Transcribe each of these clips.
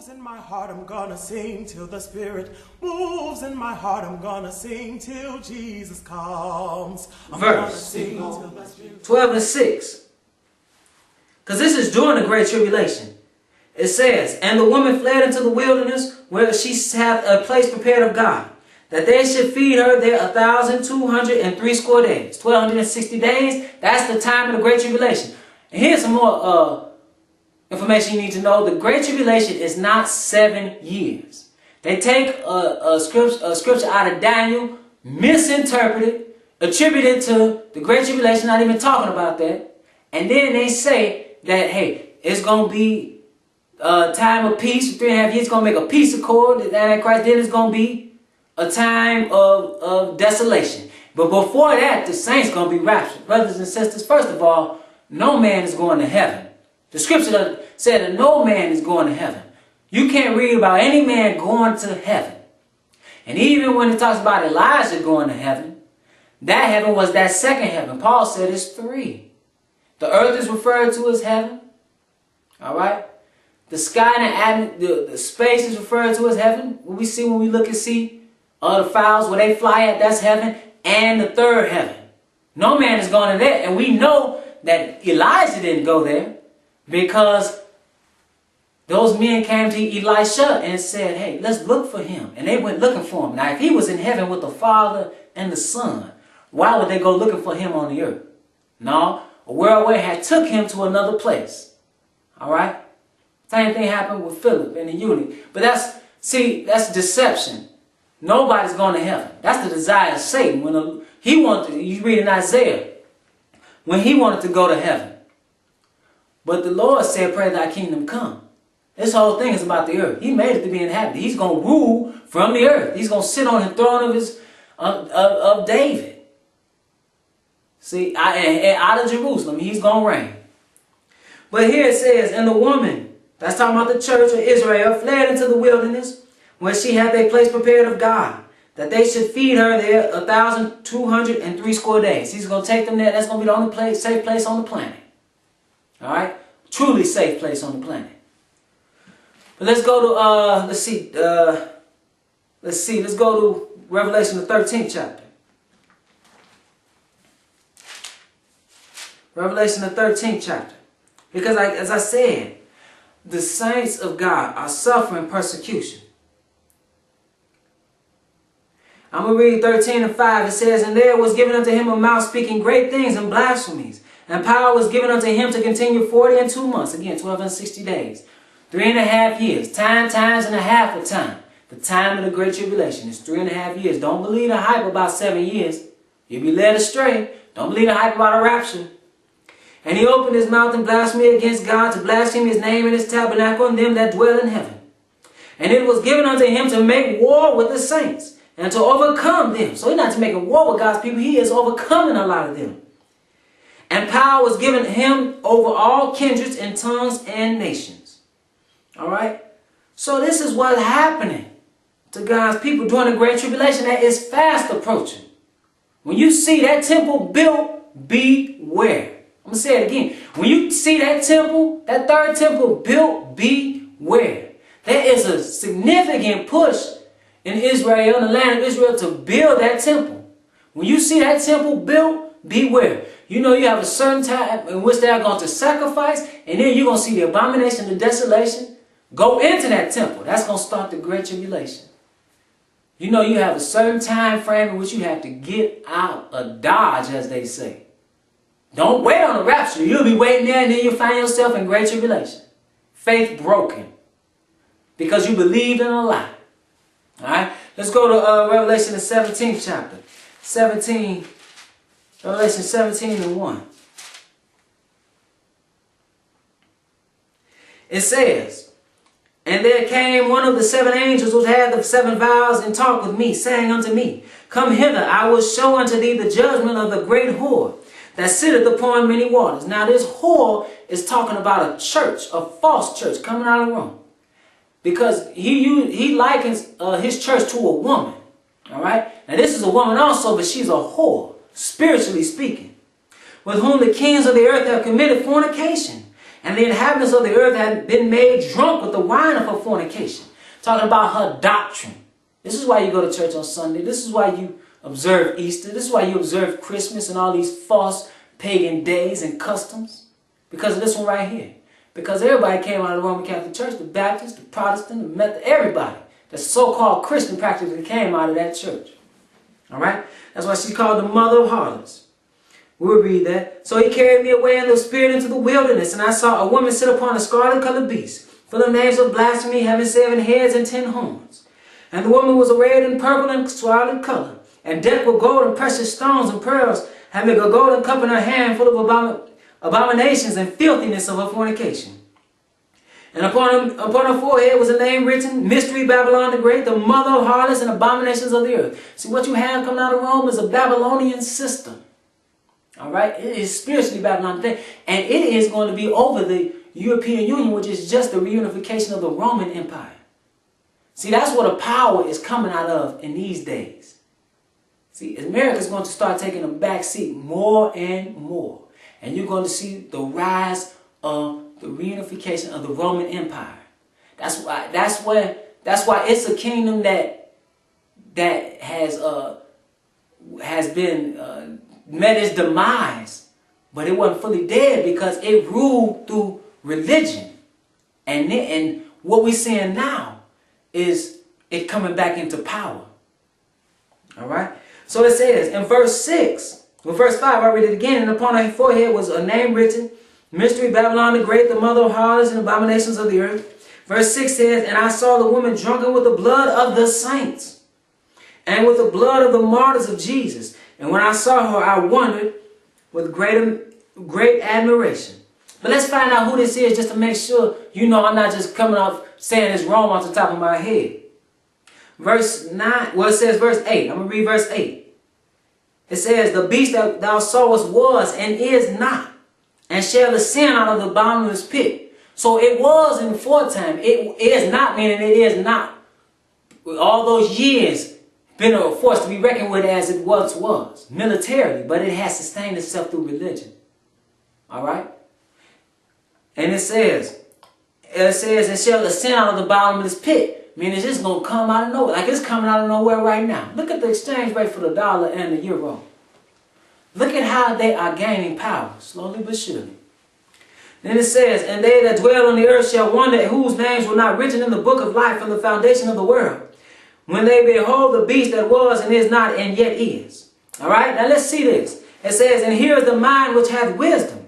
In my heart, I'm gonna sing till the Spirit moves. In my heart, I'm gonna sing till Jesus comes. Verse 12 and 6. Because this is during the Great Tribulation. It says, And the woman fled into the wilderness, where she hath a place prepared of God, that they should feed her there 1,260 days. 1,260 days, that's the time of the Great Tribulation. And here's some more information you need to know. The Great Tribulation is not 7 years. They take a scripture out of Daniel, misinterpret it, attribute it to the Great Tribulation, not even talking about that. And then they say that, hey, it's going to be a time of peace for 3.5 years. It's going to make a peace accord with the Antichrist. Then it's going to be a time of desolation. But before that, the saints going to be raptured. Brothers and sisters, first of all, no man is going to heaven. The scripture said that no man is going to heaven. You can't read about any man going to heaven. And even when it talks about Elijah going to heaven, that heaven was that second heaven. Paul said it's 3. The earth is referred to as heaven. All right? The sky and the space is referred to as heaven. What we see when we look and see the fowls where they fly at, that's heaven. And the third heaven. No man is going to that. And we know that Elijah didn't go there, because those men came to Elisha and said, hey, let's look for him. And they went looking for him. Now, if he was in heaven with the Father and the Son, why would they go looking for him on the earth? No, a whirlwind had took him to another place. All right? Same thing happened with Philip and the eunuch. But that's deception. Nobody's going to heaven. That's the desire of Satan. When he wanted to, you read in Isaiah, when he wanted to go to heaven. But the Lord said, pray thy kingdom come. This whole thing is about the earth. He made it to be inhabited. He's going to rule from the earth. He's going to sit on the throne of David. See, out of Jerusalem, he's going to reign. But here it says, and the woman, that's talking about the church of Israel, fled into the wilderness, where she had a place prepared of God, that they should feed her there 1,260 days. He's going to take them there. That's going to be the only safe place on the planet. All right? Truly safe place on the planet. But let's go to, let's go to Revelation, the 13th chapter. Revelation, the 13th chapter. Because as I said, the saints of God are suffering persecution. I'm going to read 13 and 5. It says, And there was given unto him a mouth speaking great things and blasphemies. And power was given unto him to continue 40 and 2 months. Again, 1260 days. 3.5 years. Times and a half of time. The time of the Great Tribulation is 3.5 years. Don't believe the hype about 7 years. You'll be led astray. Don't believe the hype about a rapture. And he opened his mouth in blasphemy against God, to blaspheme his name and his tabernacle and them that dwell in heaven. And it was given unto him to make war with the saints, and to overcome them. So he's not to make a war with God's people. He is overcoming a lot of them. And power was given him over all kindreds and tongues and nations. All right? So this is what's happening to God's people during the Great Tribulation that is fast approaching. When you see that temple built, beware. I'm going to say it again. When you see that temple, that third temple built, beware. There is a significant push in Israel, in the land of Israel, to build that temple. When you see that temple built, beware. You know you have a certain time in which they are going to sacrifice, and then you're going to see the abomination, the desolation, go into that temple. That's going to start the Great Tribulation. You know you have a certain time frame in which you have to get out of Dodge, as they say. Don't wait on the rapture. You'll be waiting there, and then you'll find yourself in Great Tribulation. Faith broken. Because you believed in a lie. Alright? Let's go to Revelation, the 17th chapter. Revelation 17 and 1. It says, And there came one of the 7 angels which had the 7 vials, and talked with me, saying unto me, Come hither, I will show unto thee the judgment of the great whore, that sitteth upon many waters. Now this whore is talking about a church, a false church coming out of Rome. Because he likens his church to a woman. All right? Now this is a woman also, but she's a whore, spiritually speaking, with whom the kings of the earth have committed fornication, And the inhabitants of the earth had been made drunk with the wine of her fornication. Talking about her doctrine. This is why you go to church on Sunday. This is why you observe Easter. This is why you observe Christmas and all these false pagan days and customs. Because of this one right here. Because everybody came out of the Roman Catholic Church. The Baptist, the Protestant, the Methodist, everybody. The so-called Christian practically came out of that church. Alright? That's why she's called the mother of harlots. We'll read that. So he carried me away in the spirit into the wilderness, and I saw a woman sit upon a scarlet-colored beast, full of names of blasphemy, having 7 heads and 10 horns. And the woman was arrayed in purple and scarlet color, and decked with gold and precious stones and pearls, having a golden cup in her hand full of abominations and filthiness of her fornication. And upon her forehead was a name written, Mystery Babylon the Great, the mother of harlots and abominations of the earth. See, what you have coming out of Rome is a Babylonian system. All right? It is spiritually Babylon today. And it is going to be over the European Union, which is just the reunification of the Roman Empire. See, that's what a power is coming out of in these days. See, America is going to start taking a back seat more and more. And you're going to see the rise of the reunification of the Roman Empire. That's why it's a kingdom that has been met its demise, but it wasn't fully dead because it ruled through religion. And what we're seeing now is it coming back into power. All right. So it says in verse 6, well, verse 5, I read it again. And upon her forehead was a name written, Mystery Babylon the Great, the mother of harlots and abominations of the earth. Verse 6 says, and I saw the woman drunken with the blood of the saints and with the blood of the martyrs of Jesus. And when I saw her, I wondered with great admiration. But let's find out who this is just to make sure you know I'm not just coming off saying it's wrong off the top of my head. Verse 9, well, it says verse 8. I'm going to read verse 8. It says, the beast that thou sawest was and is not, and shall ascend out of the bottomless pit. So it was in foretime. It is not, meaning it is not. All those years been a force to be reckoned with as it once was, militarily, but it has sustained itself through religion. All right? And it says, it shall ascend out of the bottomless pit. Meaning it's just going to come out of nowhere. Like it's coming out of nowhere right now. Look at the exchange rate for the dollar and the euro. Look at how they are gaining power, slowly but surely. Then it says, and they that dwell on the earth shall wonder whose names were not written in the book of life from the foundation of the world, when they behold the beast that was and is not and yet is. All right, now let's see this. It says, and here is the mind which hath wisdom.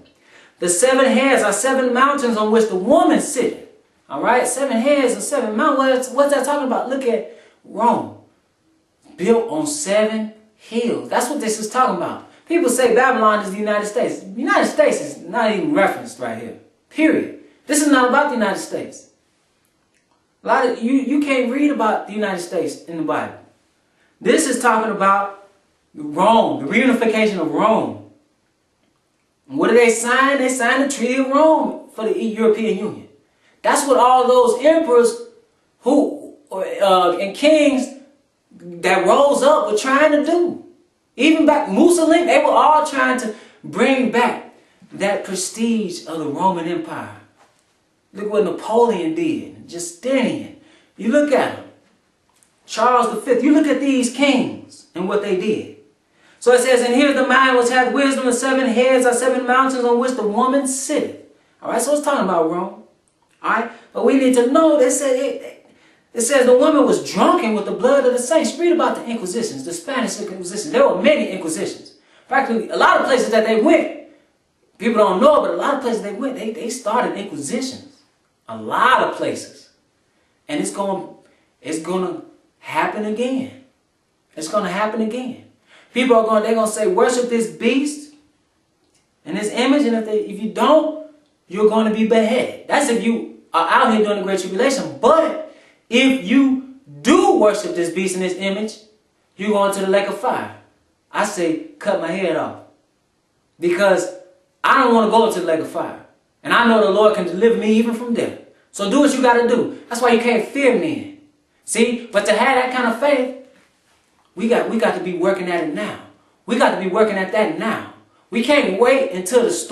The 7 heads are 7 mountains on which the woman sitteth. All right, 7 heads and 7 mountains. What's that talking about? Look at Rome. Built on 7 hills. That's what this is talking about. People say Babylon is the United States. The United States is not even referenced right here. Period. This is not about the United States. A lot of you can't read about the United States in the Bible. This is talking about Rome, the reunification of Rome. And what did they sign? They signed the Treaty of Rome for the European Union. That's what all those emperors and kings that rose up were trying to do. Even back Mussolini, they were all trying to bring back that prestige of the Roman Empire. Look what Napoleon did, Justinian. You look at them. Charles V. You look at these kings and what they did. So it says, and here's the mind which hath wisdom, and 7 heads are 7 mountains on which the woman sitteth. All right, so it's talking about Rome. All right, but we need to know, it says the woman was drunken with the blood of the saints. Read about the Inquisitions, the Spanish Inquisition. There were many Inquisitions. Practically, a lot of places that they went, people don't know, but a lot of places they went, they started Inquisitions. A lot of places. And it's going to happen again. It's going to happen again. People are they're going to say, worship this beast and this image, and if you don't, you're going to be beheaded. That's if you are out here during the Great Tribulation. But if you do worship this beast and this image, you're going to the lake of fire. I say, cut my head off. Because I don't want to go to the lake of fire. And I know the Lord can deliver me even from death. So do what you got to do. That's why you can't fear men. See, but to have that kind of faith, we got to be working at it now. We got to be working at that now. We can't wait until the storm